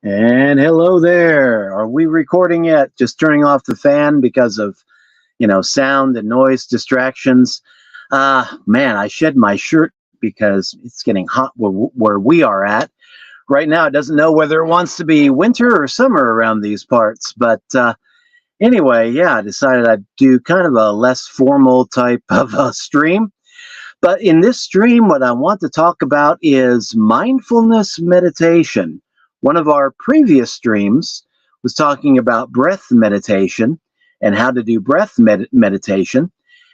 And hello there. Are we recording yet? Just turning off the fan because of, sound and noise distractions. Man, I shed my shirt because it's getting hot where we are at. Right now, it doesn't know whether it wants to be winter or summer around these parts. But anyway, yeah, I decided I'd do kind of a less formal type of stream. But in this stream, what I want to talk about is mindfulness meditation. One of our previous streams was talking about breath meditation and how to do breath meditation.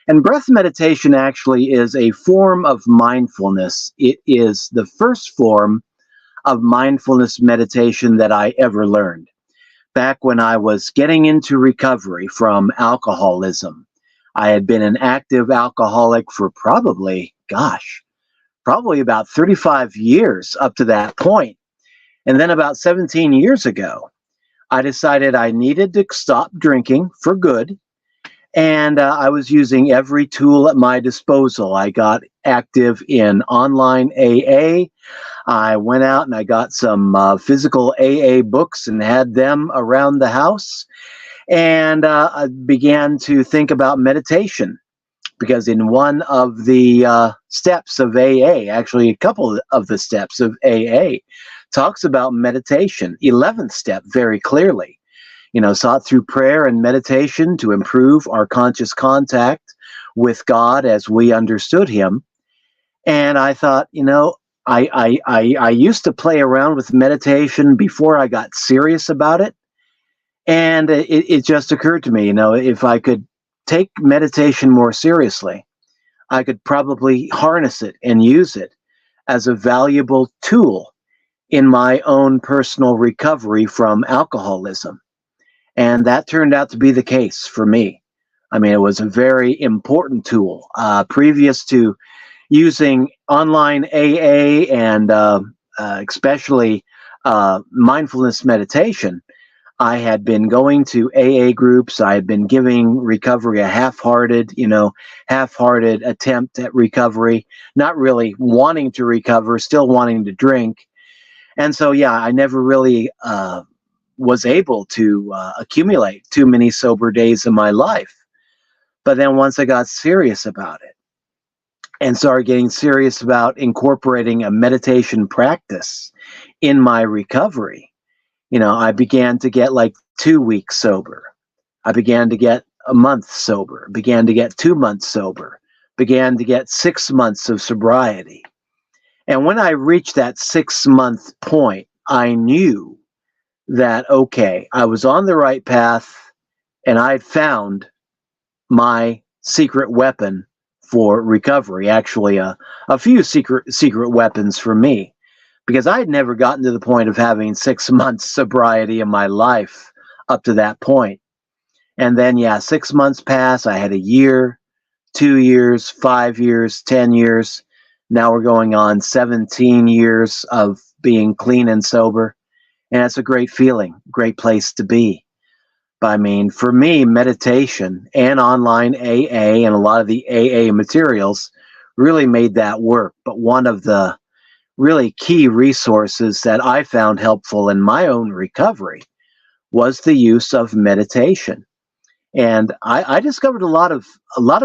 And breath meditation actually is a form of mindfulness. It is the first form of mindfulness meditation that I ever learned back when I was getting into recovery from alcoholism. I had been an active alcoholic for probably about 35 years up to that point. And then about 17 years ago, I decided I needed to stop drinking for good. And I was using every tool at my disposal. I got active in online AA. I went out and I got some physical AA books and had them around the house. And I began to think about meditation because in one of the steps of AA, actually a couple of the steps of AA, talks about meditation, 11th step very clearly. Sought through prayer and meditation to improve our conscious contact with God as we understood Him. And I thought, I used to play around with meditation before I got serious about it. And it just occurred to me, if I could take meditation more seriously, I could probably harness it and use it as a valuable tool in my own personal recovery from alcoholism. And that turned out to be the case for me. I mean, it was a very important tool. Previous to using online AA and especially mindfulness meditation, I had been going to AA groups. I had been giving recovery a half-hearted attempt at recovery, not really wanting to recover, still wanting to drink. And so, yeah, I never really was able to accumulate too many sober days in my life. But then once I got serious about it and started getting serious about incorporating a meditation practice in my recovery, I began to get like 2 weeks sober. I began to get a month sober, began to get 2 months sober, began to get 6 months of sobriety. And when I reached that 6-month point, I knew that, okay, I was on the right path and I'd found my secret weapon for recovery, actually a few secret weapons for me, because I had never gotten to the point of having 6 months sobriety in my life up to that point. And then, 6 months passed. I had a year, 2 years, 5 years, 10 years. Now we're going on 17 years of being clean and sober. And it's a great feeling, great place to be. But I mean, for me, meditation and online AA and a lot of the AA materials really made that work. But one of the really key resources that I found helpful in my own recovery was the use of meditation. And I discovered a lot of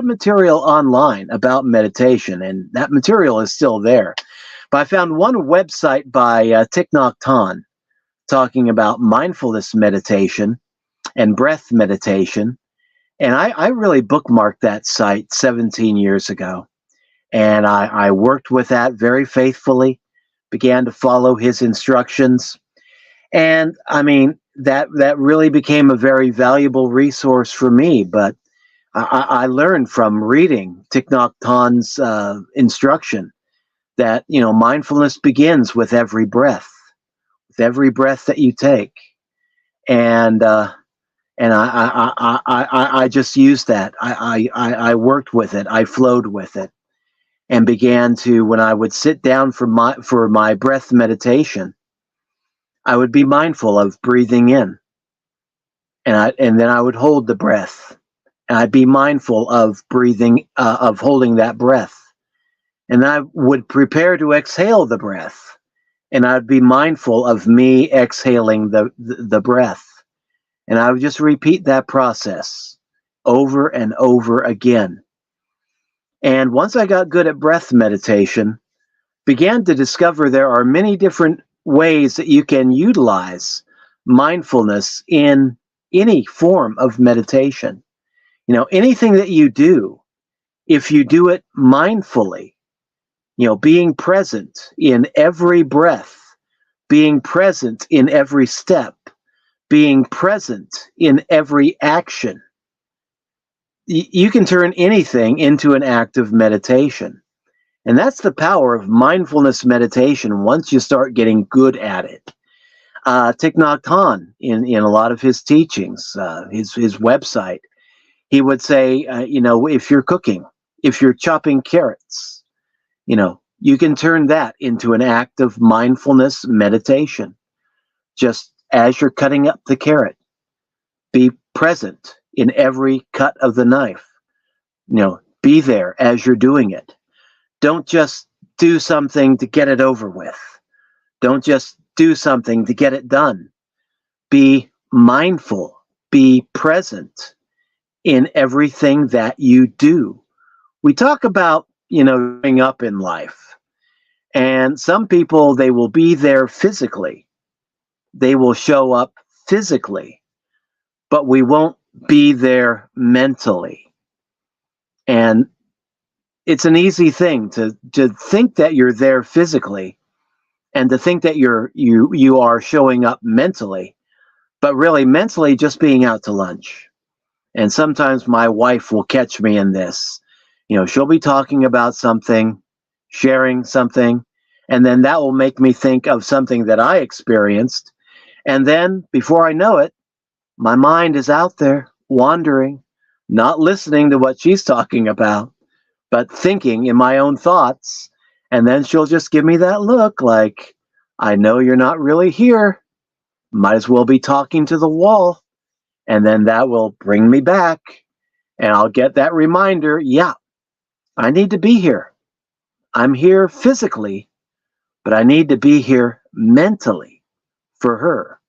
material online about meditation, and that material is still there. But I found one website by Thich Nhat Hanh talking about mindfulness meditation and breath meditation. And I really bookmarked that site 17 years ago. And I worked with that very faithfully, began to follow his instructions. And I mean, that really became a very valuable resource for me. But I learned from reading Thich Nhat Hanh's instruction that, mindfulness begins with every breath that you take. And I just used that. I worked with it. I flowed with it, and began to, when I would sit down for my breath meditation, I would be mindful of breathing in, and then I would hold the breath, and I'd be mindful of breathing, of holding that breath, and then I would prepare to exhale the breath, and I'd be mindful of me exhaling the breath. And I would just repeat that process over and over again. And once I got good at breath meditation, began to discover there are many different ways that you can utilize mindfulness in any form of meditation. Anything that you do, if you do it mindfully, being present in every breath, being present in every step, being present in every action, you can turn anything into an act of meditation. And that's the power of mindfulness meditation once you start getting good at it. Thich Nhat Hanh, in a lot of his teachings, his website, he would say, if you're cooking, if you're chopping carrots, you can turn that into an act of mindfulness meditation. Just as you're cutting up the carrot, be present in every cut of the knife. Be there as you're doing it. Don't just do something to get it over with. Don't just do something to get it done. Be mindful. Be present in everything that you do. We talk about, growing up in life. And some people, they will be there physically. They will show up physically, but we won't be there mentally. And it's an easy thing to think that you're there physically and to think that you are showing up mentally, but really mentally just being out to lunch. And sometimes my wife will catch me in this. She'll be talking about something, sharing something, and then that will make me think of something that I experienced. And then before I know it, my mind is out there wandering, not listening to what she's talking about, but thinking in my own thoughts. And then she'll just give me that look like, I know you're not really here. Might as well be talking to the wall. And then that will bring me back. And I'll get that reminder, yeah, I need to be here. I'm here physically, but I need to be here mentally for her.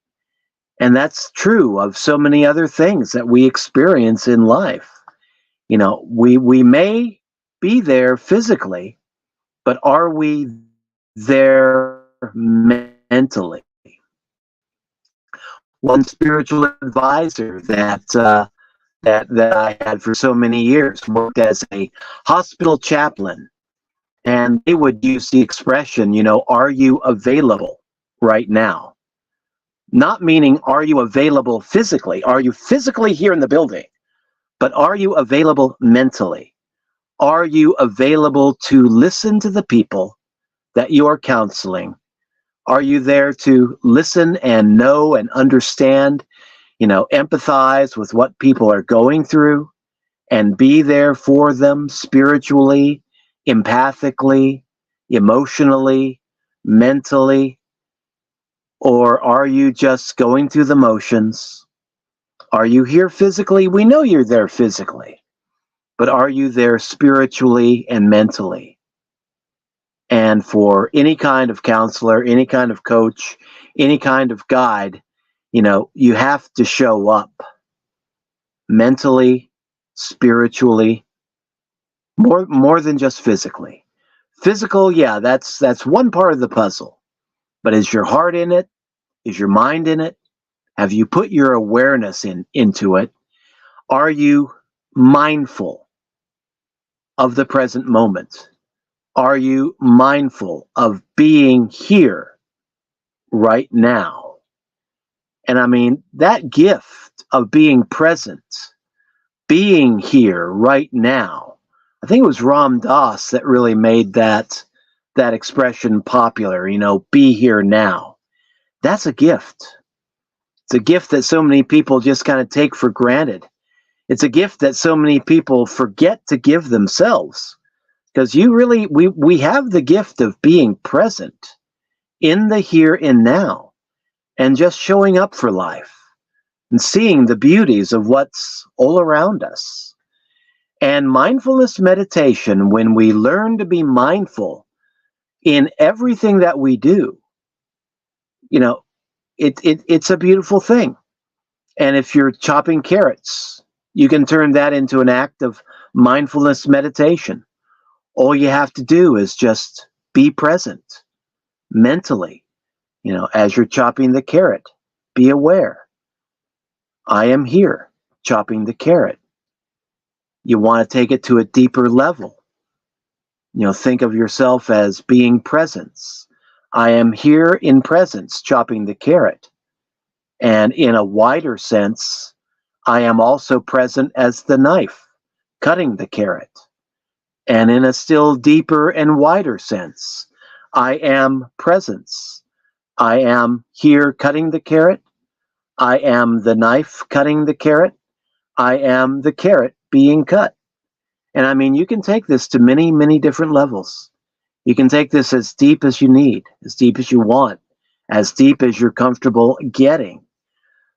And that's true of so many other things that we experience in life. We may be there physically, but are we there mentally? One spiritual advisor that I had for so many years worked as a hospital chaplain, and they would use the expression, are you available right now? Not meaning, are you available physically? Are you physically here in the building? But are you available mentally? Are you available to listen to the people that you are counseling? Are you there to listen and know and understand, empathize with what people are going through and be there for them spiritually, empathically, emotionally, mentally? Or are you just going through the motions? Are you here physically? We know you're there physically, but are you there spiritually and mentally? And for any kind of counselor, any kind of coach, any kind of guide, you have to show up mentally, spiritually, more than just physically. Physical, yeah, that's one part of the puzzle. But is your heart in it? Is your mind in it? Have you put your awareness into it? Are you mindful of the present moment? Are you mindful of being here right now? And I mean, that gift of being present, being here right now, I think it was Ram Dass that really made that expression popular, be here now. That's a gift. It's a gift that so many people just kind of take for granted. It's a gift that so many people forget to give themselves. Because we have the gift of being present in the here and now and just showing up for life and seeing the beauties of what's all around us. And mindfulness meditation, when we learn to be mindful in everything that we do, you know, it's a beautiful thing. And if you're chopping carrots, you can turn that into an act of mindfulness meditation. All you have to do is just be present mentally, as you're chopping the carrot. Be aware. I am here chopping the carrot. You want to take it to a deeper level. Think of yourself as being presence. I am here in presence chopping the carrot. And in a wider sense, I am also present as the knife cutting the carrot. And in a still deeper and wider sense, I am presence. I am here cutting the carrot. I am the knife cutting the carrot. I am the carrot being cut. And I mean, you can take this to many, many different levels. You can take this as deep as you need, as deep as you want, as deep as you're comfortable getting.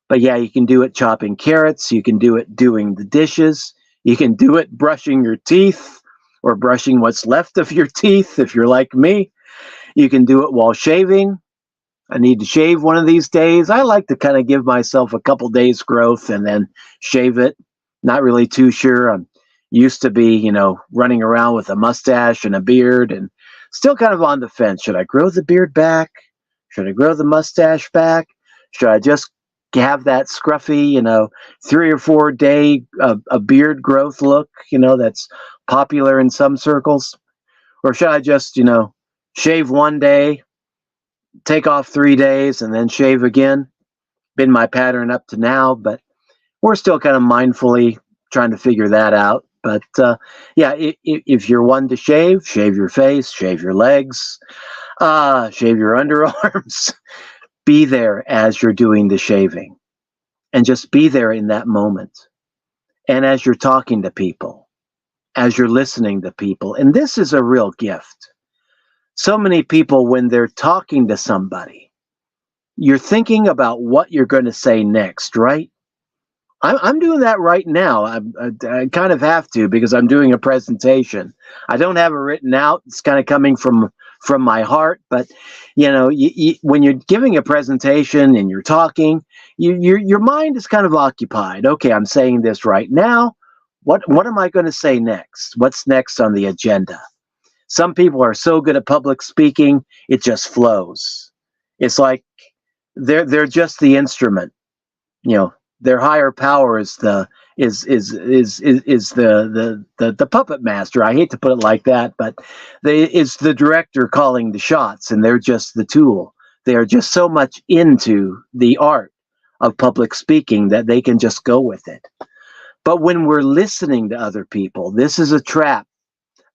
But yeah, you can do it chopping carrots. You can do it doing the dishes. You can do it brushing your teeth or brushing what's left of your teeth if you're like me. You can do it while shaving. I need to shave one of these days. I like to kind of give myself a couple days growth and then shave it. Not really too sure. I'm used to be, running around with a mustache and a beard and still kind of on the fence. Should I grow the beard back? Should I grow the mustache back? Should I just have that scruffy, 3 or 4 day a beard growth look, that's popular in some circles? Or should I just, shave one day, take off 3 days, and then shave again? Been my pattern up to now, but we're still kind of mindfully trying to figure that out. But yeah, if you're one to shave your face, shave your legs, shave your underarms. Be there as you're doing the shaving, and just be there in that moment. And as you're talking to people, as you're listening to people, and this is a real gift. So many people, when they're talking to somebody, you're thinking about what you're going to say next, right? I'm doing that right now. I kind of have to because I'm doing a presentation. I don't have it written out. It's kind of coming from my heart. But when you're giving a presentation and you're talking, your mind is kind of occupied. Okay, I'm saying this right now. What am I going to say next? What's next on the agenda? Some people are so good at public speaking, it just flows. It's like they're just the instrument. Their higher power is the puppet master. I hate to put it like that, but it's the director calling the shots, and they're just the tool. They are just so much into the art of public speaking that they can just go with it. But when we're listening to other people, this is a trap,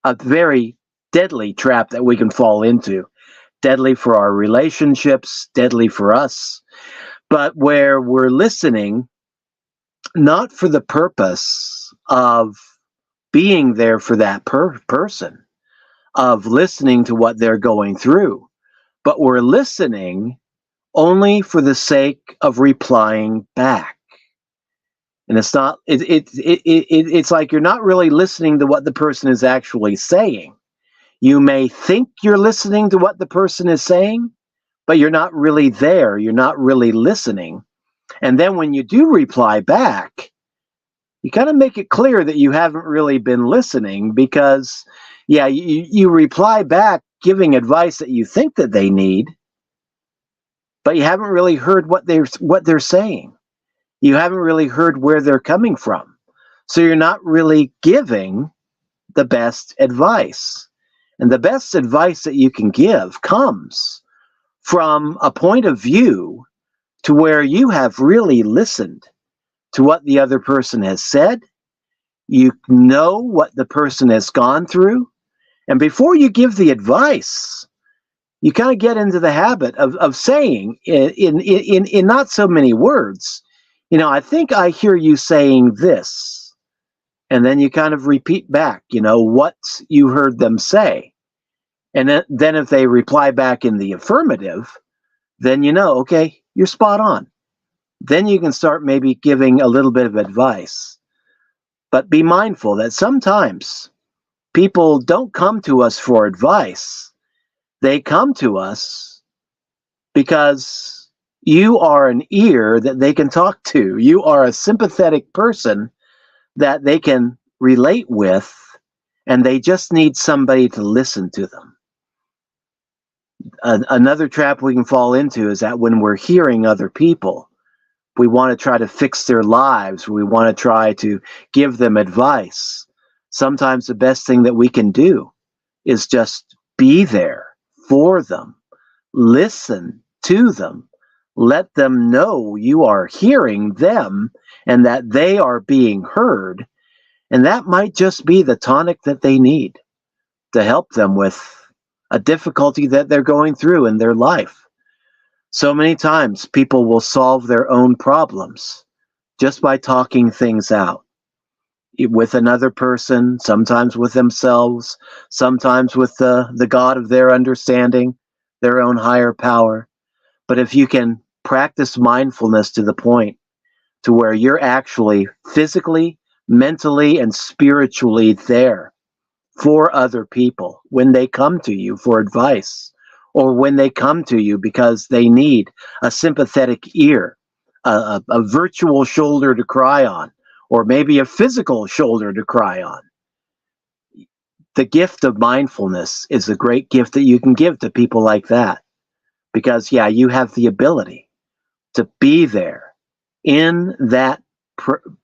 a very deadly trap that we can fall into. Deadly for our relationships, deadly for us. But where we're listening, not for the purpose of being there for that person, of listening to what they're going through, but we're listening only for the sake of replying back. And it's not. It's like you're not really listening to what the person is actually saying. You may think you're listening to what the person is saying, but you're not really there. You're not really listening. And then when you do reply back, you kind of make it clear that you haven't really been listening because, yeah, you reply back giving advice that you think that they need, but you haven't really heard what they're saying. You haven't really heard where they're coming from. So you're not really giving the best advice. And the best advice that you can give comes from a point of view to where you have really listened to what the other person has said. You know what the person has gone through. And before you give the advice, you kind of get into the habit of saying in not so many words, I think I hear you saying this. And then you kind of repeat back, what you heard them say. And then if they reply back in the affirmative, then okay, you're spot on. Then you can start maybe giving a little bit of advice. But be mindful that sometimes people don't come to us for advice. They come to us because you are an ear that they can talk to. You are a sympathetic person that they can relate with, and they just need somebody to listen to them. Another trap we can fall into is that when we're hearing other people, we want to try to fix their lives. We want to try to give them advice. Sometimes the best thing that we can do is just be there for them, listen to them, let them know you are hearing them and that they are being heard. And that might just be the tonic that they need to help them with a difficulty that they're going through in their life. So many times people will solve their own problems just by talking things out with another person, sometimes with themselves, sometimes with the God of their understanding, their own higher power. But if you can practice mindfulness to the point to where you're actually physically, mentally, and spiritually there for other people when they come to you for advice, or when they come to you because they need a sympathetic ear, a virtual shoulder to cry on, or maybe a physical shoulder to cry on. The gift of mindfulness is a great gift that you can give to people like that, because, yeah, you have the ability to be there in that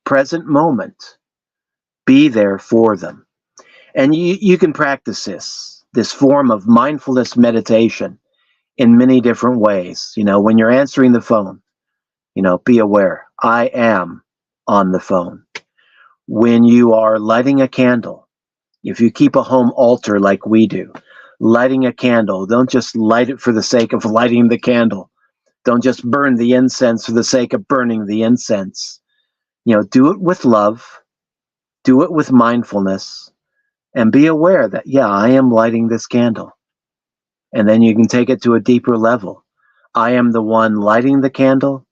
present moment, be there for them. And you can practice this form of mindfulness meditation in many different ways. When you're answering the phone, be aware, I am on the phone. When you are lighting a candle, if you keep a home altar like we do, lighting a candle, don't just light it for the sake of lighting the candle. Don't just burn the incense for the sake of burning the incense. Do it with love, do it with mindfulness, and be aware that, yeah, I am lighting this candle. And then you can take it to a deeper level. I am the one lighting the candle.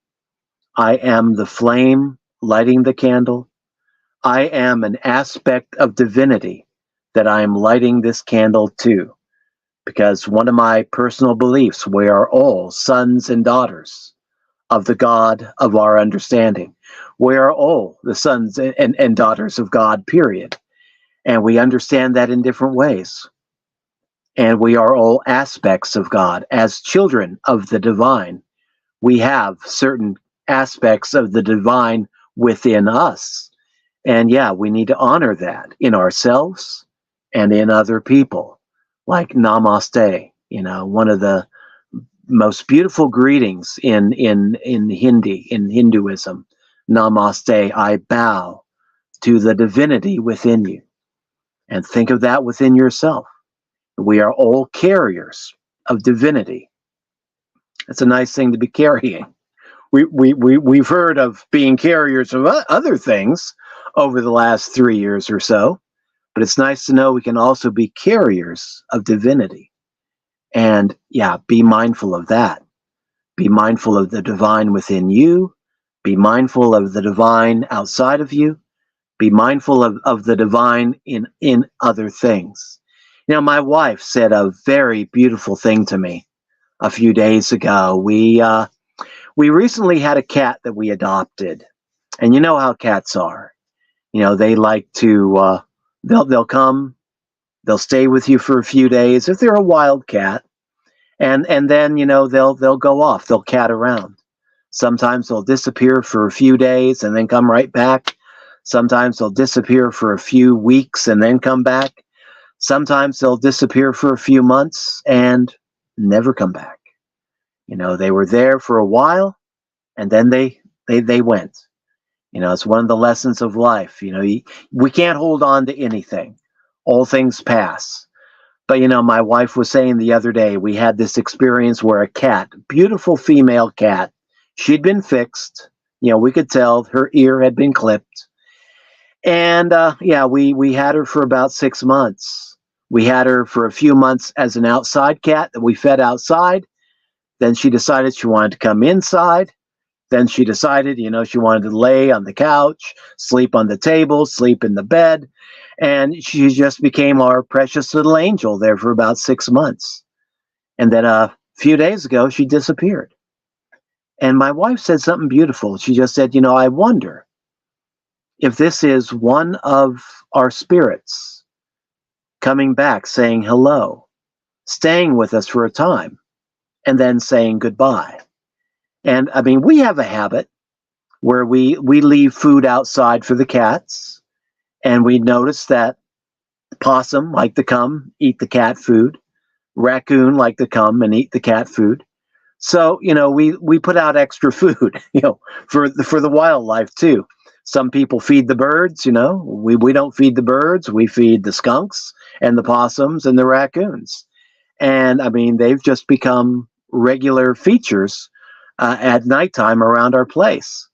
I am the flame lighting the candle. I am an aspect of divinity that I am lighting this candle to. Because one of my personal beliefs, we are all sons and daughters of the God of our understanding. We are all the sons and daughters of God, period. And we understand that in different ways. And we are all aspects of God. As children of the divine, we have certain aspects of the divine within us. And yeah, we need to honor that in ourselves and in other people. Like namaste, one of the most beautiful greetings in Hindi, in Hinduism. Namaste, I bow to the divinity within you. And think of that within yourself. We are all carriers of divinity. It's a nice thing to be carrying. We've heard of being carriers of other things over the last 3 years or so, but it's nice to know we can also be carriers of divinity. And yeah, be mindful of that. Be mindful of the divine within you. Be mindful of the divine outside of you. Be mindful of the divine in other things. My wife said a very beautiful thing to me a few days ago. We recently had a cat that we adopted, and you know how cats are. They like to they'll come, they'll stay with you for a few days if they're a wild cat, and then they'll go off, they'll cat around. Sometimes they'll disappear for a few days and then come right back. Sometimes they'll disappear for a few weeks and then come back. Sometimes they'll disappear for a few months and never come back. They were there for a while and then they went. It's one of the lessons of life. We can't hold on to anything. All things pass. But my wife was saying the other day, we had this experience where a cat, beautiful female cat, she'd been fixed. We could tell her ear had been clipped. And we had her for about 6 months. We had her for a few months as an outside cat that we fed outside. Then she decided she wanted to come inside. Then she decided, she wanted to lay on the couch, sleep on the table, sleep in the bed. And she just became our precious little angel there for about 6 months. And then A few days ago, she disappeared. And my wife said something beautiful. She just said, I wonder if this is one of our spirits coming back, saying hello, staying with us for a time, and then saying goodbye. And I mean, we have a habit where we leave food outside for the cats, and we notice that possum like to come eat the cat food, raccoon like to come and eat the cat food. So, we put out extra food, for the wildlife too. Some people feed the birds, we don't feed the birds, we feed the skunks and the possums and the raccoons. And I mean, they've just become regular features at nighttime around our place.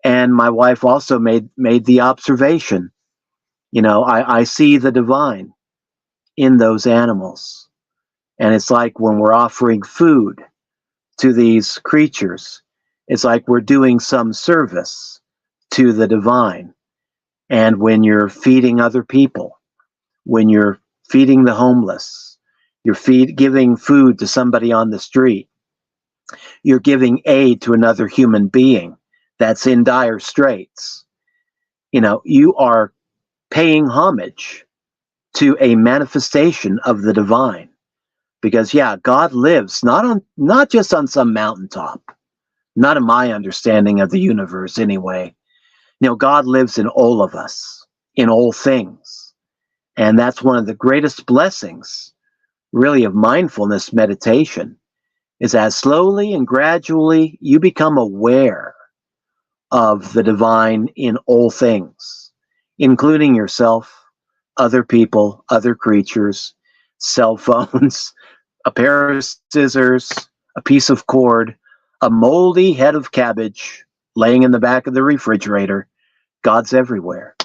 And my wife also made the observation, I see the divine in those animals. And it's like when we're offering food to these creatures, it's like we're doing some service to the divine. And when you're feeding other people, when you're feeding the homeless, you're giving food to somebody on the street, you're giving aid to another human being that's in dire straits. You are paying homage to a manifestation of the divine. Because God lives not just on some mountaintop, not in my understanding of the universe anyway. God lives in all of us, in all things. And that's one of the greatest blessings, really, of mindfulness meditation, is as slowly and gradually you become aware of the divine in all things, including yourself, other people, other creatures, cell phones, a pair of scissors, a piece of cord, a moldy head of cabbage laying in the back of the refrigerator. God's everywhere.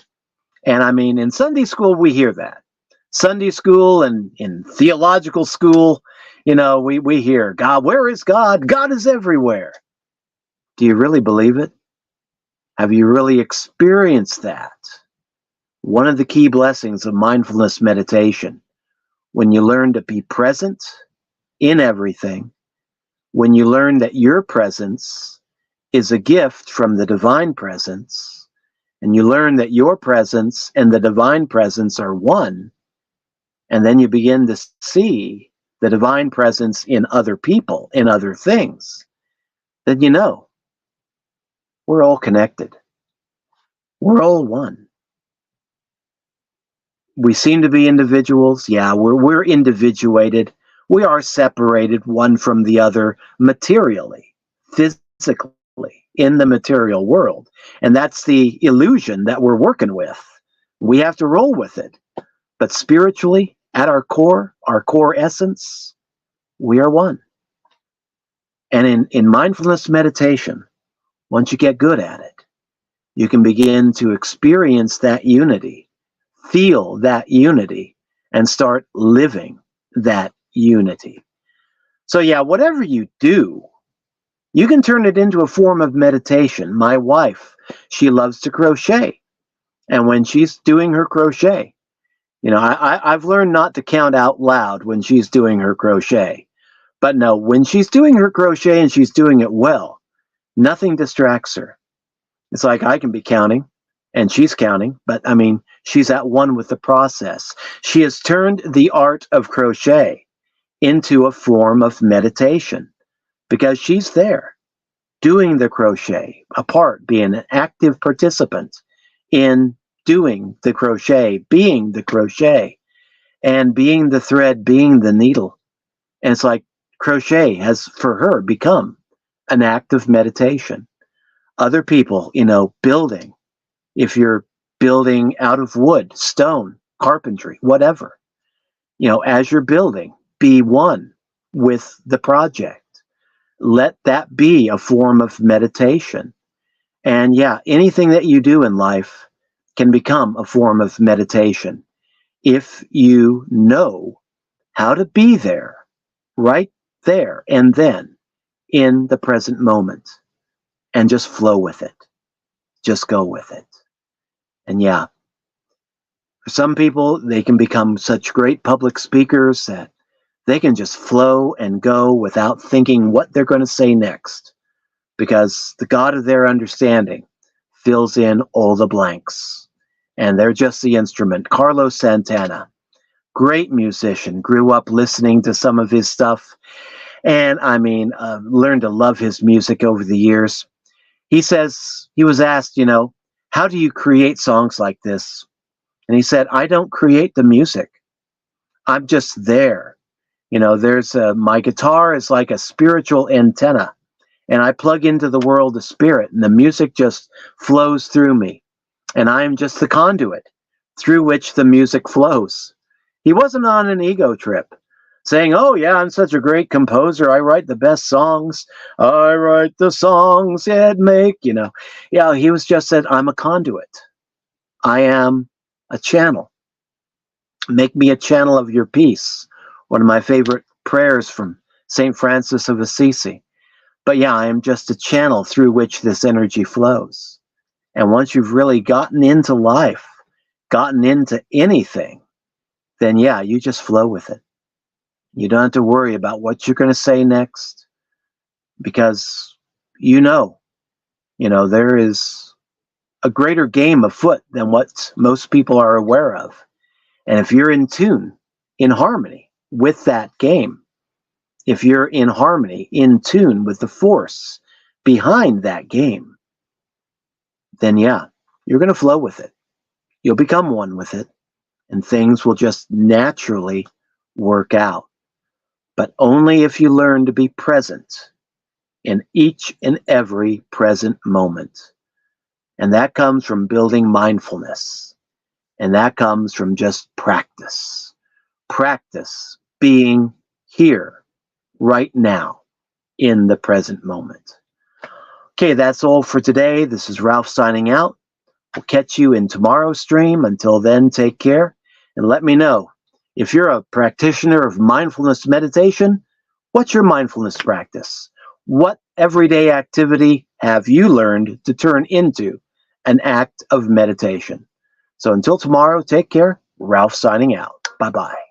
And I mean, in Sunday school, we hear that. Sunday school and in theological school, we hear, God, where is God? God is everywhere. Do you really believe it? Have you really experienced that? One of the key blessings of mindfulness meditation, when you learn to be present in everything, when you learn that your presence is a gift from the divine presence, and you learn that your presence and the divine presence are one, and then you begin to see the divine presence in other people, in other things, then we're all connected. We're all one. We seem to be individuals. Yeah, we're individuated. We are separated one from the other materially, physically, in the material world. And that's the illusion that we're working with. We have to roll with it. But spiritually, at our core essence, we are one. And in mindfulness meditation, once you get good at it, you can begin to experience that unity, feel that unity, and start living that unity. So whatever you do, you can turn it into a form of meditation. My wife, she loves to crochet. And when she's doing her crochet, I've learned not to count out loud when she's doing her crochet. But no, when she's doing her crochet and she's doing it well, nothing distracts her. It's like I can be counting and she's counting, but I mean, she's at one with the process. She has turned the art of crochet into a form of meditation because she's there doing the crochet, a part, being an active participant in doing the crochet, being the crochet, and being the thread, being the needle. And it's like crochet has, for her, become an act of meditation. Other people, building, if you're building out of wood, stone, carpentry, whatever, as you're building, be one with the project. Let that be a form of meditation. And anything that you do in life can become a form of meditation if you know how to be there, right there and then, in the present moment, and just flow with it. Just go with it. And for some people, they can become such great public speakers that they can just flow and go without thinking what they're going to say next, because the God of their understanding fills in all the blanks. And they're just the instrument. Carlos Santana, great musician, grew up listening to some of his stuff. And I mean, learned to love his music over the years. He says, he was asked, how do you create songs like this? And he said, I don't create the music. I'm just there. There's my guitar is like a spiritual antenna, and I plug into the world of spirit, and the music just flows through me. And I am just the conduit through which the music flows. He wasn't on an ego trip saying, oh, yeah, I'm such a great composer. I write the best songs. I write the songs that make, Yeah, he was just said, I'm a conduit. I am a channel. Make me a channel of your peace. One of my favorite prayers from St. Francis of Assisi. But yeah, I am just a channel through which this energy flows. And once you've really gotten into life, gotten into anything, then yeah, you just flow with it. You don't have to worry about what you're going to say next, because there is a greater game afoot than what most people are aware of. And if you're in tune, in harmony with that game, if you're in harmony, in tune with the force behind that game, then yeah, you're going to flow with it. You'll become one with it, and things will just naturally work out. But only if you learn to be present in each and every present moment. And that comes from building mindfulness. And that comes from just practice. Practice being here, right now, in the present moment. Okay, that's all for today. This is Ralph signing out. We'll catch you in tomorrow's stream. Until then, take care, and let me know. If you're a practitioner of mindfulness meditation, what's your mindfulness practice? What everyday activity have you learned to turn into an act of meditation? So until tomorrow, take care. Ralph signing out. Bye-bye.